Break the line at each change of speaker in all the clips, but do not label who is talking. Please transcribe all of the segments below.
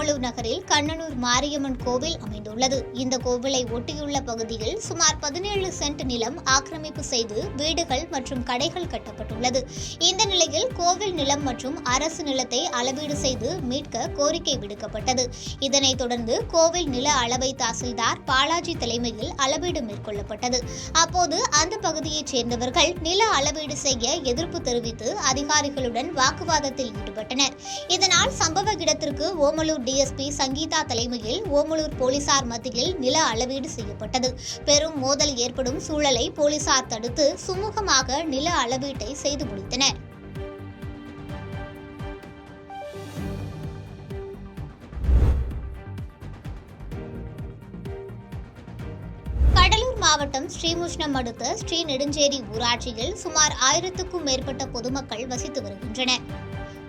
ஓமலூர் நகரில் கண்ணனூர் மாரியம்மன் கோவில் அமைந்துள்ளது. இந்த கோவிலை ஒட்டியுள்ள பகுதியில் சுமார் 17 சென்ட் நிலம் ஆக்கிரமிப்பு செய்து வீடுகள் மற்றும் கடைகள் கட்டப்பட்டுள்ளது. இந்த நிலையில் கோவில் நிலம் மற்றும் அரசு நிலத்தை அளவீடு செய்து மீட்க கோரிக்கை விடுக்கப்பட்டது. இதனைத் தொடர்ந்து கோவில் நில அளவை தாசில்தார் பாலாஜி தலைமையில் அளவீடு மேற்கொள்ளப்பட்டது. அப்போது அந்த பகுதியைச் சேர்ந்தவர்கள் நில அளவீடு செய்ய எதிர்ப்பு தெரிவித்து அதிகாரிகளுடன் வாக்குவாதத்தில் ஈடுபட்டனர். இதனால் சம்பவ இடத்திற்கு ஓமலூர் டிஎஸ்பி சங்கீதா தலைமையில் ஓமலூர் போலீசார் மத்தியில் நில அளவீடு செய்யப்பட்டது. பெரும் மோதல் ஏற்படும் சூழலை போலீசார் தடுத்து சுமூகமாக நில அளவீட்டை செய்து முடித்தனர். கடலூர் மாவட்டம் ஸ்ரீமுஷ்ணம் அடுத்த ஸ்ரீநெடுஞ்சேரி ஊராட்சியில் சுமார் 1000க்கும் மேற்பட்ட பொதுமக்கள் வசித்து வருகின்றனர்.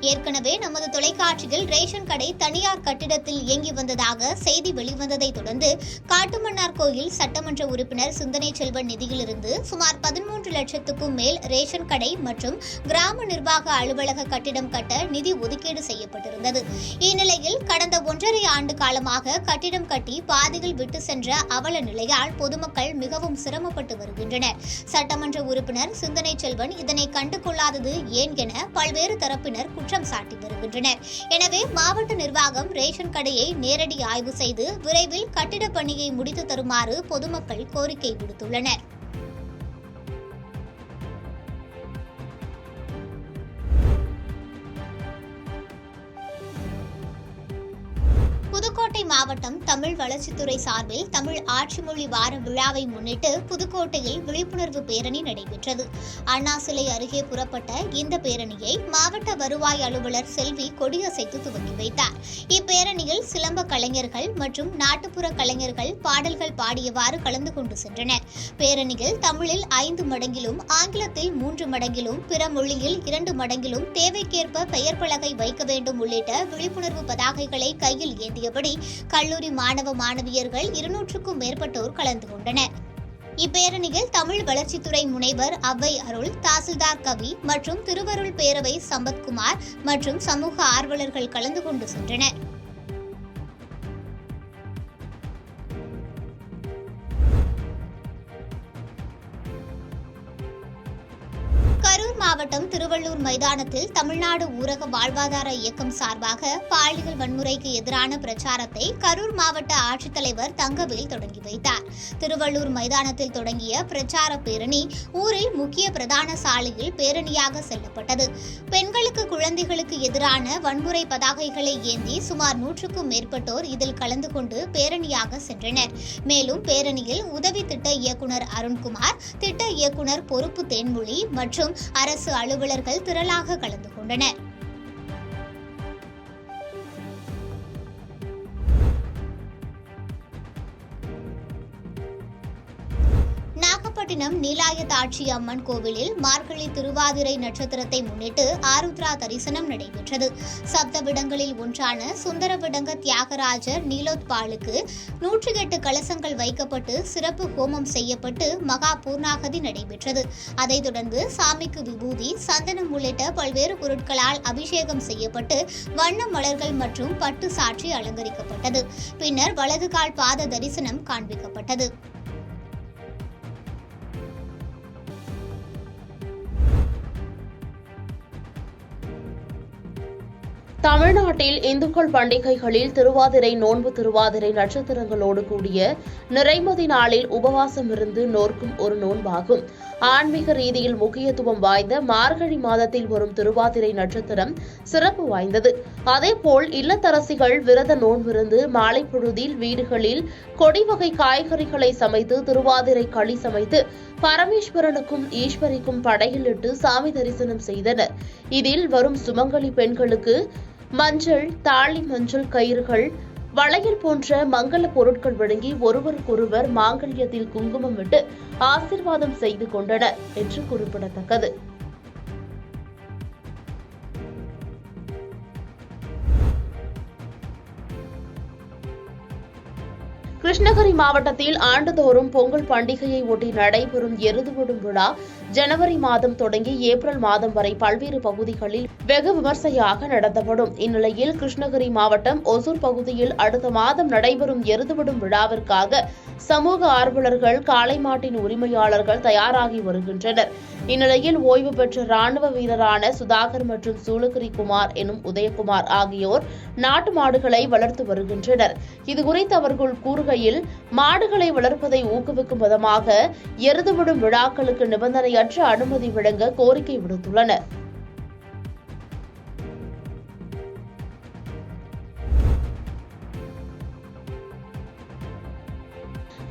ஏற்கனவே நமது தொலைக்காட்சியில் ரேஷன் கடை தனியார் கட்டிடத்தில் இயங்கி வந்ததாக செய்தி வெளிவந்ததை தொடர்ந்து காட்டுமன்னார் கோயில் சட்டமன்ற உறுப்பினர் சிந்தனை செல்வன் நிதியிலிருந்து சுமார் 13 லட்சத்துக்கும் மேல் ரேஷன் கடை மற்றும் கிராம நிர்வாக அலுவலக கட்டிடம் கட்ட நிதி ஒதுக்கீடு செய்யப்பட்டிருந்தது. இந்நிலையில் கடந்த 1.5 ஆண்டு காலமாக கட்டிடம் கட்டி பாதியில் விட்டு சென்ற அவல நிலையால் பொதுமக்கள் மிகவும் சிரமப்பட்டு வருகின்றனர். சட்டமன்ற உறுப்பினர் சிந்தனை செல்வன் இதனை கண்டுகொள்ளாதது ஏன் என பல்வேறு தரப்பினர் குற்றம் சாட்டி வருகின்றனர். எனவே மாவட்ட நிர்வாகம் ரேஷன் கடையை நேரடி ஆய்வு செய்து விரைவில் கட்டிட பணியை முடித்து தருமாறு பொதுமக்கள் கோரிக்கை விடுத்துள்ளனர். புதுக்கோட்டை மாவட்டம் தமிழ் வளர்ச்சித்துறை சார்பில் தமிழ் ஆட்சி மொழி வார விழாவை முன்னிட்டு புதுக்கோட்டையில் விழிப்புணர்வு பேரணி நடைபெற்றது. அண்ணா சிலை அருகே புறப்பட்ட இந்த பேரணியை மாவட்ட வருவாய் அலுவலர் செல்வி கொடியசைத்து துவக்கி வைத்தார். இப்பேரணியில் சிலம்ப கலைஞர்கள் மற்றும் நாட்டுப்புற கலைஞர்கள் பாடல்கள் பாடியவாறு கலந்து கொண்டு சென்றனர். பேரணியில் தமிழில் 5 மடங்கிலும் ஆங்கிலத்தில் 3 மடங்கிலும் பிற மொழியில் 2 மடங்கிலும் தேவைக்கேற்ப பெயர் பலகை வைக்க வேண்டும் உள்ளிட்ட விழிப்புணர்வு பதாகைகளை கையில் ஏந்திய கல்லூரி மாணவ மாணவியர்கள் 200க்கும் மேற்பட்டோர் கலந்து கொண்டனர். இப்பேரணியில் தமிழ் வளர்ச்சித்துறை முனைவர் அவ்வை அருள், தாசில்தார் கவி மற்றும் திருவருள் பேரவை சம்பத்குமார் மற்றும் சமூக ஆர்வலர்கள் கலந்து கொண்டு சென்றனர். கரூர் மாவட்டம் திருவள்ளூர் மைதானத்தில் தமிழ்நாடு ஊரக வாழ்வாதார இயக்கம் சார்பாக பாலியல் வன்முறைக்கு எதிரான பிரச்சாரத்தை கரூர் மாவட்ட ஆட்சித்தலைவர் தங்கவேல் தொடங்கி வைத்தார். திருவள்ளூர் மைதானத்தில் தொடங்கிய பிரச்சார பேரணி ஊரில் முக்கிய பிரதான சாலையில் பேரணியாக செல்லப்பட்டது. பெண்களுக்கு குழந்தைகளுக்கு எதிரான வன்முறை பதாகைகளை ஏந்தி சுமார் 100க்கும் மேற்பட்டோர் இதில் கலந்து கொண்டு பேரணியாக சென்றனர். மேலும் பேரணியில் உதவி திட்ட இயக்குநர் அருண்குமார், திட்ட இயக்குநர் பொறுப்பு தேன்மொழி மற்றும் அரசு அலுவலர்கள் திரளாக கலந்து கொண்டனர். நாகப்பட்டினம் நீலாயதாட்சி அம்மன் கோவிலில் மார்கழி திருவாதிரை நட்சத்திரத்தை முன்னிட்டு ஆருத்ரா தரிசனம் நடைபெற்றது. சப்தவிடங்களில் ஒன்றான சுந்தரவிடங்க தியாகராஜர் நீலோத்பாலுக்கு 108 கலசங்கள் வைக்கப்பட்டு சிறப்பு ஹோமம் செய்யப்பட்டு மகா பூர்ணாகதி நடைபெற்றது. அதைத் தொடர்ந்து சாமிக்கு விபூதி, சந்தனம் உள்ளிட்ட பல்வேறு பொருட்களால் அபிஷேகம் செய்யப்பட்டு வண்ண மலர்கள் மற்றும் பட்டு சாற்றி அலங்கரிக்கப்பட்டது. பின்னர் வலது கால் பாத தரிசனம் காண்பிக்கப்பட்டது.
தமிழ்நாட்டில் இந்துக்கள் பண்டிகைகளில் திருவாதிரை நோன்பு திருவாதிரை நட்சத்திரங்களோடு கூடிய நிறைமதி நாளில் உபவாசம் இருந்து நோர்க்கும் ஒரு நோன்பாகும். ஆன்மீக ரீதியில் முக்கியத்துவம் வாய்ந்த மார்கழி மாதத்தில் வரும் திருவாதிரை நட்சத்திரம் சிறப்பு வாய்ந்தது. அதேபோல் இல்லத்தரசிகள் விரத நோன்பிருந்து மாலை பொழுதில் வீடுகளில் கொடி வகை காய்கறிகளை சமைத்து திருவாதிரை களி சமைத்து பரமேஸ்வரனுக்கும் ஈஸ்வரிக்கும் படையிலிட்டு சாமி தரிசனம் செய்தனர். இதில் வரும் சுமங்கலி பெண்களுக்கு மஞ்சள், தாலி மஞ்சள் கயிறுகள், வளையல் போன்ற மங்கள பொருட்கள் வழங்கி ஒருவருக்கொருவர் மாங்கல்யத்தில் குங்குமம் விட்டு ஆசீர்வாதம் செய்து கொண்டனர் என்று குறிப்பிடத்தக்கது. கிருஷ்ணகிரி மாவட்டத்தில் ஆண்டுதோறும் பொங்கல் பண்டிகையை ஒட்டி நடைபெறும் எருதுவிடும் விழா ஜனவரி மாதம் தொடங்கி ஏப்ரல் மாதம் வரை பல்வேறு பகுதிகளில் வெகு விமர்சையாக நடத்தப்படும். இந்நிலையில் கிருஷ்ணகிரி மாவட்டம் ஒசூர் பகுதியில் அடுத்த மாதம் நடைபெறும் எருதுவிடும் விழாவிற்காக சமூக ஆர்வலர்கள், காளை மாட்டின் உரிமையாளர்கள் தயாராகி வருகின்றனர். இந்நிலையில் ஓய்வு பெற்ற ராணுவ வீரரான சுதாகர் மற்றும் சூளகிரி குமார் எனும் உதயகுமார் ஆகியோர் நாட்டு மாடுகளை வளர்த்து வருகின்றனர். இதுகுறித்து அவர்கள் கூறுகையில், மாடுகளை வளர்ப்பதை ஊக்குவிக்கும் விதமாக எருதுவிடும் விழாக்களுக்கு நிபந்தனையற்ற அனுமதி வழங்க கோரிக்கை விடுத்துள்ளனர்.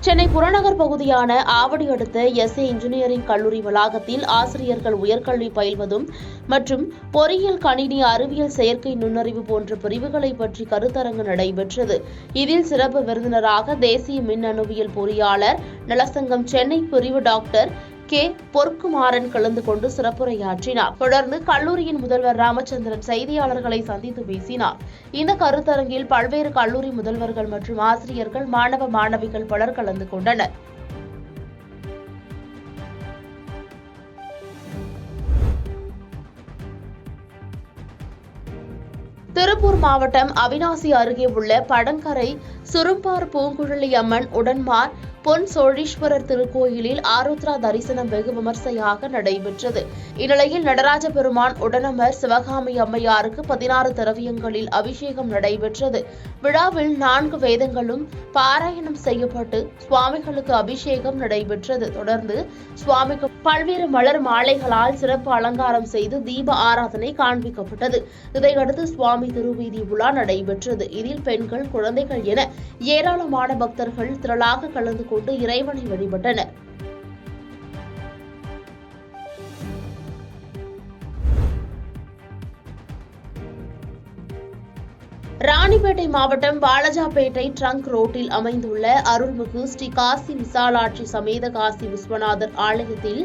சென்னை புறநகர் பகுதியான ஆவடி அடுத்த SA இன்ஜினியரிங் கல்லூரி வளாகத்தில் ஆசிரியர்கள் உயர்கல்வி பயில்வதும் மற்றும் பொறியியல், கணினி அறிவியல், செயற்கை நுண்ணறிவு போன்ற பிரிவுகளை பற்றி கருத்தரங்கு நடைபெற்றது. இதில் சிறப்பு விருந்தினராக தேசிய மின்னணுவியல் பொறியாளர் நலசங்கம் சென்னை பிரிவு டாக்டர் கே. பொற்குமாரன் கலந்து கொண்டு சிறப்புரையாற்றினார். தொடர்ந்து கல்லூரியின் முதல்வர் ராமச்சந்திரன் செய்தியாளர்களை சந்தித்து பேசினார். இந்த கருத்தரங்கில் பல்வேறு கல்லூரி முதல்வர்கள் மற்றும் ஆசிரியர்கள், மாணவ மாணவிகள் பலர் கலந்து கொண்டனர். திருப்பூர் மாவட்டம் அவிநாசி அருகே உள்ள படங்கரை சுரும்பார் பூங்குழலி அம்மன் உடன்மார் பொன் சோழீஸ்வரர் திருக்கோயிலில் ஆருத்ரா தரிசனம் வெகு விமர்சையாக நடைபெற்றது. இந்நிலையில் நடராஜ பெருமான் உடனமர் சிவகாமி அம்மையாருக்கு 16 திரவியங்களில் அபிஷேகம் நடைபெற்றது. விழாவில் 4 வேதங்களும் பாராயணம் செய்யப்பட்டு சுவாமிகளுக்கு அபிஷேகம் நடைபெற்றது. தொடர்ந்து சுவாமிக்கு பல்வேறு மலர் மாலைகளால் சிறப்பு அலங்காரம் செய்து தீப ஆராதனை காண்பிக்கப்பட்டது. இதையடுத்து சுவாமி திருவீதி உலா நடைபெற்றது. இதில் பெண்கள், குழந்தைகள் என ஏராளமான பக்தர்கள் திரளாக கலந்து கொண்டு இறைவனை வழிபட்டனர். ராணிப்பேட்டை மாவட்டம் வாலஜாபேட்டை ட்ரங்க் ரோட்டில் அமைந்துள்ள அருள்மிகு ஸ்ரீ காசி விசாலாட்சி சமேத காசி விஸ்வநாதர் ஆலயத்தில்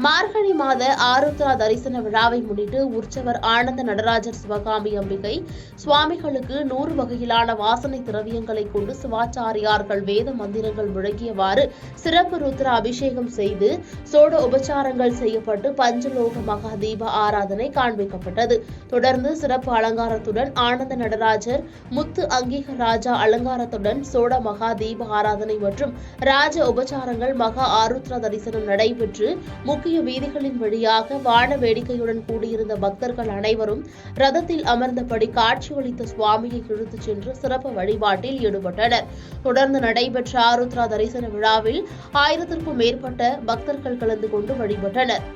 மார்கழி மாத ஆருத்ரா தரிசன விழாவை முன்னிட்டு உற்சவர் ஆனந்த நடராஜர் சிவகாமி அம்பிகை சுவாமிகளுக்கு 100 வகையிலான வாசனை திரவியங்களை கொண்டு சிவாச்சாரியார்கள் வேத மந்திரங்கள் முழங்கியவாறு சிறப்பு ருத்ர அபிஷேகம் செய்து சோட உபச்சாரங்கள் செய்யப்பட்டு பஞ்சலோக மகா தீப ஆராதனை காண்பிக்கப்பட்டது. தொடர்ந்து சிறப்பு அலங்காரத்துடன் ஆனந்த நடராஜர், முத்து அங்கீக ராஜா அலங்காரத்துடன் சோட மகா தீப ஆராதனை மற்றும் ராஜ உபச்சாரங்கள், மகா ஆருத்ரா தரிசனம் நடைபெற்று முக்கிய வீதிகளின் வழியாக வான வேடிக்கையுடன் கூடியிருந்த பக்தர்கள் அனைவரும் ரதத்தில் அமர்ந்தபடி காட்சியளித்த சுவாமியை இழுத்துச் சென்று சிறப்பு வழிபாட்டில் ஈடுபட்டனர். தொடர்ந்து நடைபெற்ற ஆருத்ரா தரிசன விழாவில் 1000க்கும் மேற்பட்ட பக்தர்கள் கலந்து கொண்டு வழிபட்டனர்.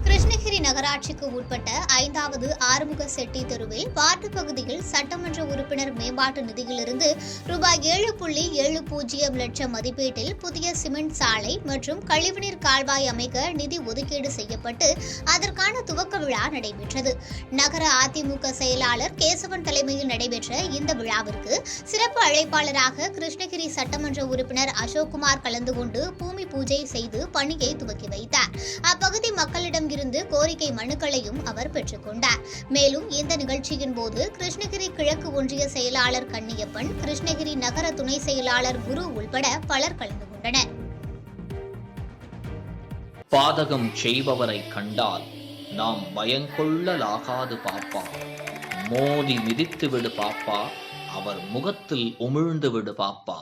கிருஷ்ணகிரி நகராட்சிக்கு உட்பட்ட 5வது ஆறுமுக செட்டி தெருவில் வார்டு பகுதியில் சட்டமன்ற உறுப்பினர் மேம்பாட்டு நிதியிலிருந்து ரூபாய் 7.70 லட்சம் மதிப்பீட்டில் புதிய சிமெண்ட் சாலை மற்றும் கழிவுநீர் கால்வாய் அமைக்க நிதி ஒதுக்கீடு செய்யப்பட்டு அதற்கான துவக்க விழா நடைபெற்றது. நகர அதிமுக செயலாளர் கேசவன் தலைமையில் நடைபெற்ற இந்த விழாவிற்கு சிறப்பு அழைப்பாளராக கிருஷ்ணகிரி சட்டமன்ற உறுப்பினர் அசோக்குமார் கலந்து கொண்டு பூமி பூஜை செய்து பணியை துவக்கி வைத்தார். அப்பகுதி மக்களிடம் இருந்து கோரிக்கை மனுக்களையும் அவர் பெற்றுக் கொண்டார். மேலும் இந்த நிகழ்ச்சியின் போது கிருஷ்ணகிரி கிழக்கு ஒன்றிய செயலாளர் கன்னியப்பன், கிருஷ்ணகிரி நகர துணை செயலாளர் குரு உள்பட பலர் கலந்து கொண்டனர்.
பாதகம் செய்பவரை கண்டால் நாம் பயங்கொள்ளலாகாது பாப்பா, மோதி மிதித்து விடு பாப்பா, அவர் முகத்தில் உமிழ்ந்து விடு பாப்பா.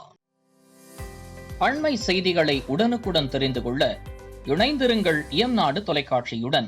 அண்மை செய்திகளை உடனுக்குடன் தெரிந்து கொள்ள இணைந்திருங்கள் இயம்நாடு தொலைக்காட்சியுடன்.